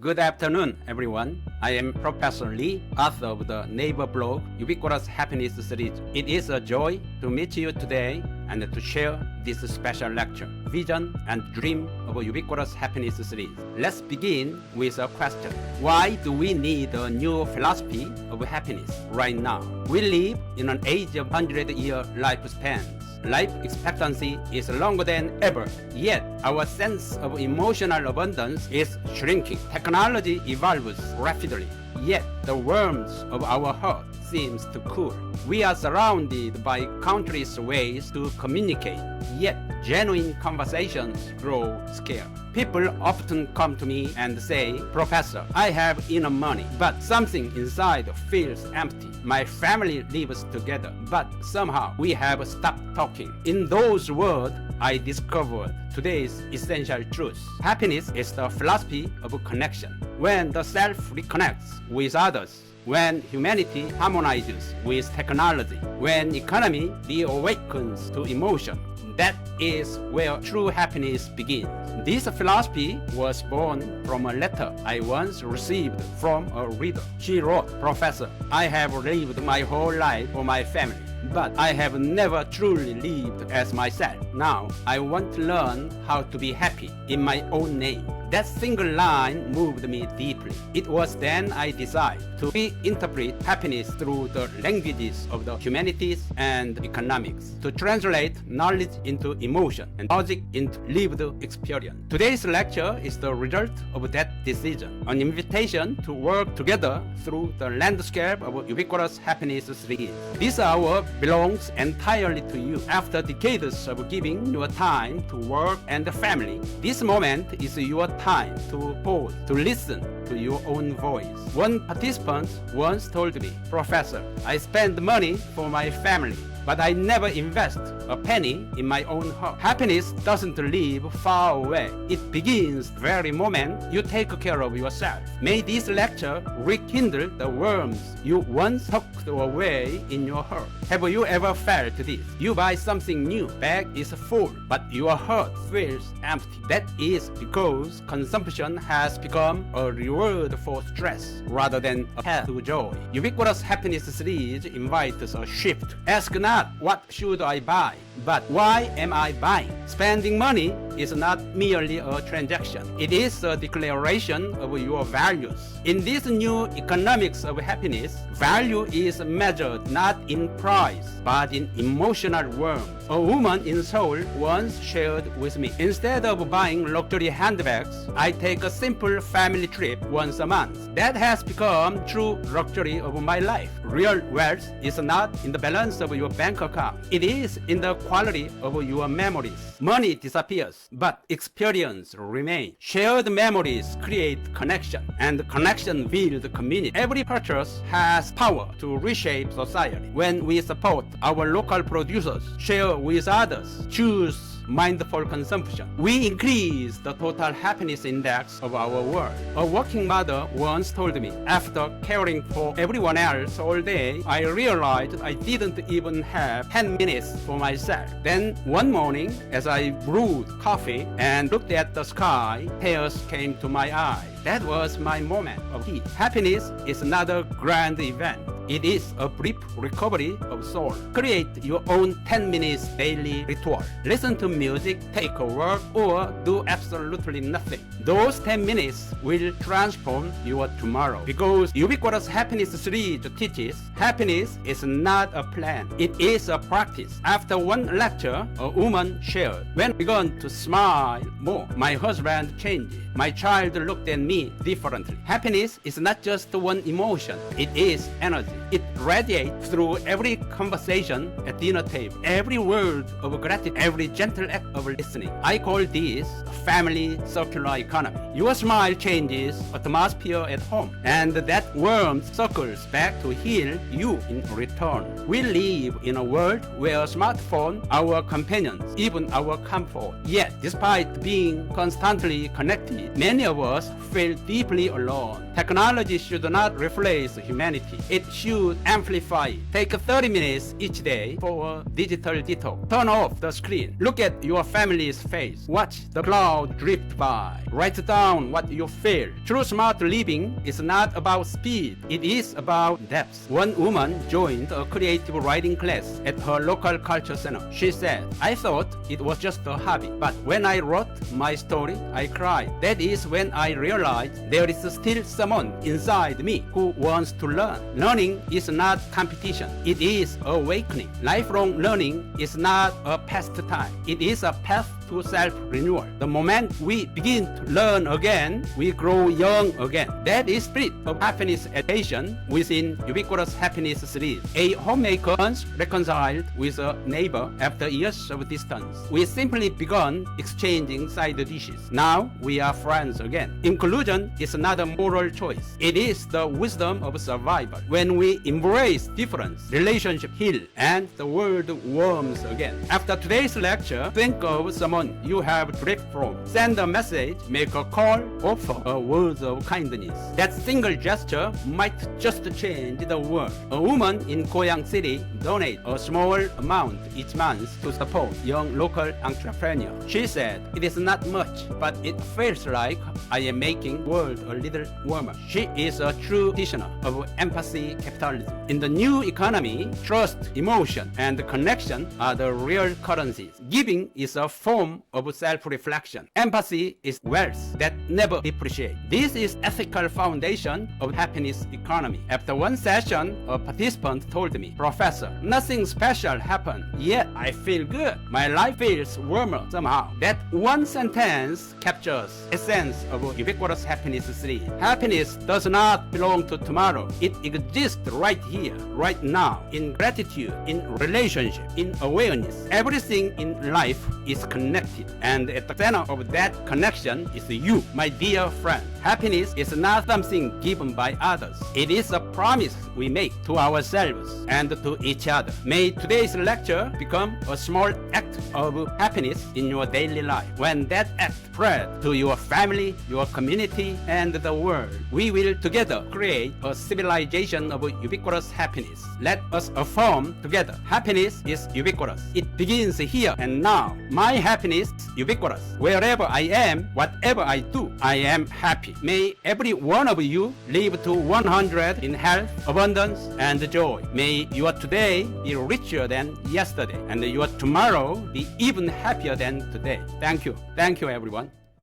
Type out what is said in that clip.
Good afternoon, everyone. I am Professor Lee, author of the Naver blog Ubiquitous Happiness series. It is a joy to meet you today and to share this special lecture, Vision and Dream of a Ubiquitous Happiness series. Let's begin with a question. Why do we need a new philosophy of happiness right now? We live in an age of 100-year lifespans. Life expectancy is longer than ever, yet our sense of emotional abundance is shrinking. Technology evolves rapidly, yet the warmth of our heart seems to cool. We are surrounded by countless ways to communicate, yet genuine conversations grow scarce. People often come to me and say, Professor, I have enough money, but something inside feels empty. My family lives together, but somehow we have stopped talking. In those words, I discovered today's essential truth. Happiness is the philosophy of connection. When the self reconnects with others, when humanity harmonizes with technology, when economy reawakens to emotion, that is where true happiness begins. This philosophy was born from a letter I once received from a reader. She wrote, Professor, I have lived my whole life for my family, but I have never truly lived as myself. Now I want to learn how to be happy in my own name. That single line moved me deeply. It was then I decided to reinterpret happiness through the languages of the humanities and economics, to translate knowledge into emotion and logic into lived experience. Today's lecture is the result of that decision, an invitation to work together through the landscape of Ubiquitous Happiness series. This hour belongs entirely to you. After decades of giving your time to work and family, this moment is your time to pause, to listen to your own voice. One participant once told me, Professor, I spend money for my family, but I never invest a penny in my own heart. Happiness doesn't live far away. It begins the very moment you take care of yourself. May this lecture rekindle the warmth you once tucked away in your heart. Have you ever felt this? You buy something new, bag is full, but your heart feels empty. That is because consumption has become a reward for stress rather than a path to joy. Ubiquitous Happiness series invites a shift. Ask not what should I buy, but why am I buying? Spending money is not merely a transaction. It is a declaration of your values. In this new economics of happiness, value is measured not in price, but in emotional warmth. A woman in Seoul once shared with me, instead of buying luxury handbags, I take a simple family trip once a month. That has become true luxury of my life. Real wealth is not in the balance of your bank account. It is in the quality of your memories. Money disappears, but experience remains. Shared memories create connection, and connection builds community. Every purchase has power to reshape society. When we support our local producers, share with others, choose mindful consumption, we increase the total happiness index of our world. A working mother once told me, after caring for everyone else all day, I realized I didn't even have 10 minutes for myself. Then one morning, as I brewed coffee and looked at the sky, tears came to my eyes. That was my moment of peace. Happiness is not a grand event. It is a brief recovery of soul. Create your own 10 minutes daily ritual. Listen to music, take a walk, or do absolutely nothing. Those 10 minutes will transform your tomorrow. Because Ubiquitous Happiness series teaches happiness is not a plan. It is a practice. After one lecture, a woman shared, when I began to smile more, my husband changed. My child looked at me differently. Happiness is not just one emotion. It is energy. It radiates through every conversation at dinner table, every word of gratitude, every gentle act of listening. I call this a family circular economy. Your smile changes atmosphere at home, and that warmth circles back to heal you in return. We live in a world where smartphones are our companions, even our comfort. Yet, despite being constantly connected, many of us feel deeply alone. Technology should not replace humanity. It should should amplify. Take 30 minutes each day for a digital detox. Turn off the screen. Look at your family's face. Watch the cloud drift by. Write down what you feel. True smart living is not about speed. It is about depth. One woman joined a creative writing class at her local culture center. She said, I thought it was just a hobby, but when I wrote my story, I cried. That is when I realized there is still someone inside me who wants to learn. Learning is not competition. It is awakening. Lifelong learning is not a pastime. It is a path to self-renewal. The moment we begin to learn again, we grow young again. That is spirit of happiness education within Ubiquitous Happiness series. A homemaker once reconciled with a neighbor after years of distance. We simply begun exchanging side dishes. Now we are friends again. Inclusion is not a moral choice. It is the wisdom of survival. When we embrace difference, relationship heal and the world warms again. After today's lecture, think of someone you have drift from. Send a message, make a call, offer a word of kindness. That single gesture might just change the world. A woman in Goyang City donated a small amount each month to support young local entrepreneurs. She said, it is not much, but it feels like I am making the world a little warmer. She is a true practitioner of empathy capitalism. In the new economy, trust, emotion, and connection are the real currencies. Giving is a form of self-reflection. Empathy is wealth that never depreciates. This is ethical foundation of happiness economy. After one session, a participant told me, Professor, nothing special happened, yet I feel good. My life feels warmer somehow. That one sentence captures essence of Ubiquitous Happiness series. Happiness does not belong to tomorrow. It exists right here, right now, in gratitude, in relationship, in awareness. Everything in life is connected, and at the center of that connection is you, my dear friend. Happiness is not something given by others. It is a promise we make to ourselves and to each other. May today's lecture become a small act of happiness in your daily life. When that act spreads to your family, your community, and the world, we will together create a civilization of ubiquitous happiness. Let us affirm together, happiness is ubiquitous. It begins here and now. My happiness is ubiquitous. Wherever I am, whatever I do, I am happy. May every one of you live to 100 in health, abundance, and joy. May your today be richer than yesterday, and your tomorrow be even happier than today. Thank you. Thank you, everyone.